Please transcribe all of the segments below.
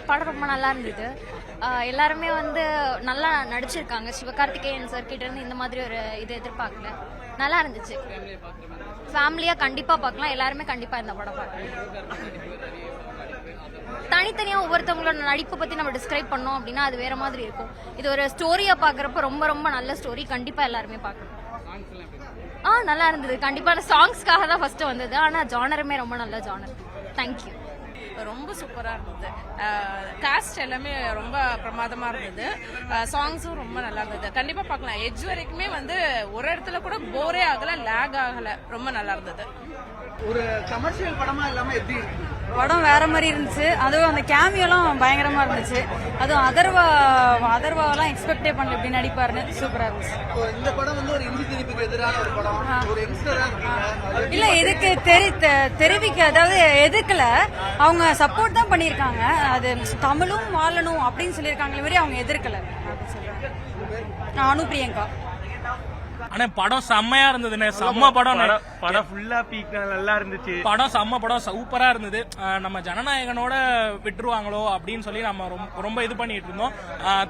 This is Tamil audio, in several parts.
படம் ரொம்ப நல்லா இருந்தது. எல்லாருமே வந்து நல்லா நடிச்சிருக்காங்க. சிவகார்த்திகேயன் சார் கிட்ட இருந்து இந்த மாதிரி ஒரு இது எதிர்பார்க்கல. நல்லா இருந்துச்சு. ஃபேமிலியா கண்டிப்பா பார்க்கலாம். எல்லாருமே கண்டிப்பா இந்த படம் பார்க்கலாம். தனித்தனியா ஒவ்வொருத்தவங்களோட நடிப்பு பத்தி நம்ம டிஸ்கிரைப் பண்ணோம் அப்படின்னா அது வேற மாதிரி இருக்கும். இது ஒரு ஸ்டோரியா பாக்குறப்ப ரொம்ப ரொம்ப நல்ல ஸ்டோரி. கண்டிப்பா எல்லாருமே பார்க்கணும். நல்லா இருந்தது. கண்டிப்பா சாங்ஸ்க்காக தான் ஃபர்ஸ்ட் வந்தது. ஆனா ஜானருமே ரொம்ப நல்ல ஜானர். தேங்க்யூ. ரொம்ப சூப்பரா இருந்தது. காஸ்ட் எல்லாமே ரொம்ப பிரமாதமா இருந்தது. சாங்ஸும் ரொம்ப நல்லா இருந்தது. கண்டிப்பா பார்க்கலாம். எட்ஜ் வரைக்குமே வந்து ஒரு இடத்துல கூட போரே ஆகல, லேக் ஆகல. ரொம்ப நல்லா இருந்தது. ஒரு கமர்ஷியல் படமா இல்லாம எப்படி இருக்கு? படம் வேற மாதிரி இருந்துச்சு. அதுவும் அந்த கேமியோலாம் பயங்கரமா இருந்துச்சு. அதுவும் அதர்வாவெல்லாம் எக்ஸ்பெக்டே பண்ணல இப்படி நடிப்பாருன்னு. சூப்பரா இருந்துச்சு. இந்த படம் வந்து ஒரு இந்தி திணிப்புக்கு எதிரான ஒரு படம். ஒரு யங்ஸ்டரா இருக்கீங்க. இல்ல இதுக்கு தெரிவிக்க, அதாவது எதுக்கல, அவங்க சப்போர்ட் தான் பண்ணிருக்காங்க. அது தமிழும் வாழணும் அப்படின்னு சொல்லியிருக்காங்களே மாதிரி அவங்க எதிர்க்கல. அனுப்பிரியங்கா. ஆனா படம் செம்மையா இருந்ததுண்ணே. செம்ம படம். படம் ஃபுல்லா பீக் நல்லா இருந்துச்சு. படம் செம்ம படம், சூப்பரா இருந்தது. நம்ம ஜனநாயகனோட விட்டுருவாங்களோ அப்படின்னு சொல்லி நம்ம ரொம்ப இது பண்ணிட்டு இருந்தோம்.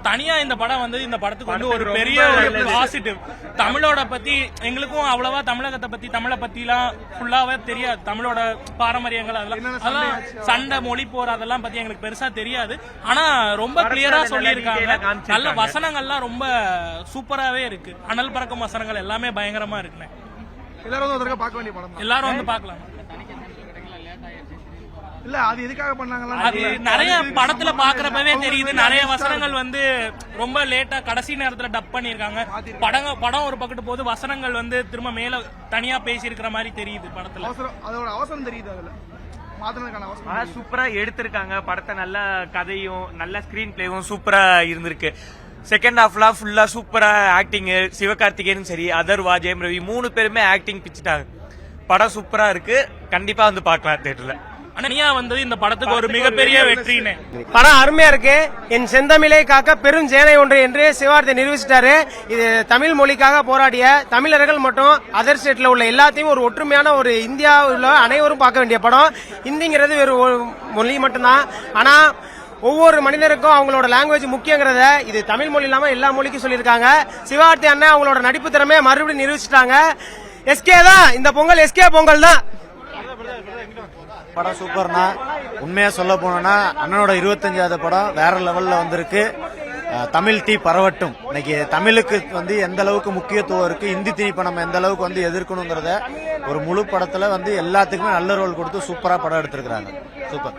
தனியா இந்த படம் வந்து இந்த படத்துக்கு வந்து ஒரு பெரிய பாசிட்டிவ். தமிழோட பத்தி எங்களுக்கும் அவ்வளவா தமிழகத்தை பத்தி தமிழை பத்தி எல்லாம் ஃபுல்லாவே தெரியாது. தமிழோட பாரம்பரியங்கள் அதெல்லாம் சண்டை மொழி போர் அதெல்லாம் பத்தி எங்களுக்கு பெருசா தெரியாது. ஆனா ரொம்ப கிளியரா சொல்லியிருக்காங்க. நல்ல வசனங்கள்லாம் ரொம்ப சூப்பராவே இருக்கு. அனல் பறக்கும் வசனங்கள் எல்லாமே பயங்கரமா இருக்குண்ணே. எல்லாரும் வந்து பார்க்க வேண்டிய படம். எல்லாரும் வந்து பார்க்கலாம். இல்ல அது எதுக்காக பண்ணாங்களா? அது நிறைய படத்துல பாக்குறப்பவே தெரியுது. நிறைய வசனங்கள் வந்து ரொம்ப லேட்டா கடைசி நேரத்துல டப் பண்ணிருக்காங்க. படம் ஒரு பக்கத்து போது வசனங்கள் வந்து திரும்ப மேல தனியா பேசி இருக்கிற மாதிரி தெரியுது படத்துல. அதோட அவசரம் தெரியுது. அதுல சூப்பரா எடுத்திருக்காங்க படத்தை. நல்ல கதையும் நல்ல ஸ்கிரீன் பிளேவும் சூப்பரா இருந்திருக்கு. செகண்ட் ஹாஃப்ல ஃபுல்லா சூப்பரா ஆக்டிங். சிவகார்த்திகேயனும் சரி, அதர்வா, ஜெயம் ரவி 3 பேருமே ஆக்டிங் பிச்சுட்டாங்க. படம் சூப்பரா இருக்கு. கண்டிப்பா வந்து பார்க்கலாம் தியேட்டர்ல. அனனியா வந்து இந்த படத்துக்கு ஒரு மிகப்பெரிய வெற்றினே. படம் அருமையா இருக்கு. என் செந்தமிழை காக்க பெரும் சேனை ஒன்று என்று சிவார்த்தை நிரூபிச்சிட்டாரு. இது தமிழ் மொழிக்காக போராடிய தமிழர்கள் மற்றும் அதர் ஸ்டேட்ல உள்ள எல்லாத்தையும் ஒரு ஒற்றுமையான ஒரு இந்தியாவில் அனைவரும் பார்க்க வேண்டிய படம். ஹிந்திங்கிறது வேறு மொழி மட்டும்தான். ஆனா ஒவ்வொரு மனிதருக்கும் அவங்களோட லாங்குவேஜ் முக்கியங்கிறத இது தமிழ் மொழி இல்லாம எல்லா மொழிக்கும் சொல்லியிருக்காங்க. சிவார்த்தி அண்ணன் அவங்களோட நடிப்பு திறமையை மறுபடியும் நிரூபிச்சிட்டாங்க. எஸ்கே தான் இந்த பொங்கல், எஸ்கே பொங்கல் தான். படம் சூப்பர்னா. உண்மையா சொல்ல போனோம்னா அண்ணனோட 25வது படம் வேற லெவல்ல வந்திருக்கு. தமிழ் தீ பரவட்டும். இன்னைக்கு தமிழுக்கு வந்து எந்த அளவுக்கு முக்கியத்துவம் இருக்கு, இந்தி திணிப்பை நம்ம எந்த அளவுக்கு வந்து எதிர்க்கணுங்கிறத ஒரு முழு படத்துல வந்து எல்லாத்துக்குமே நல்ல ரோல் கொடுத்து சூப்பரா படம் எடுத்திருக்காங்க. சூப்பர்.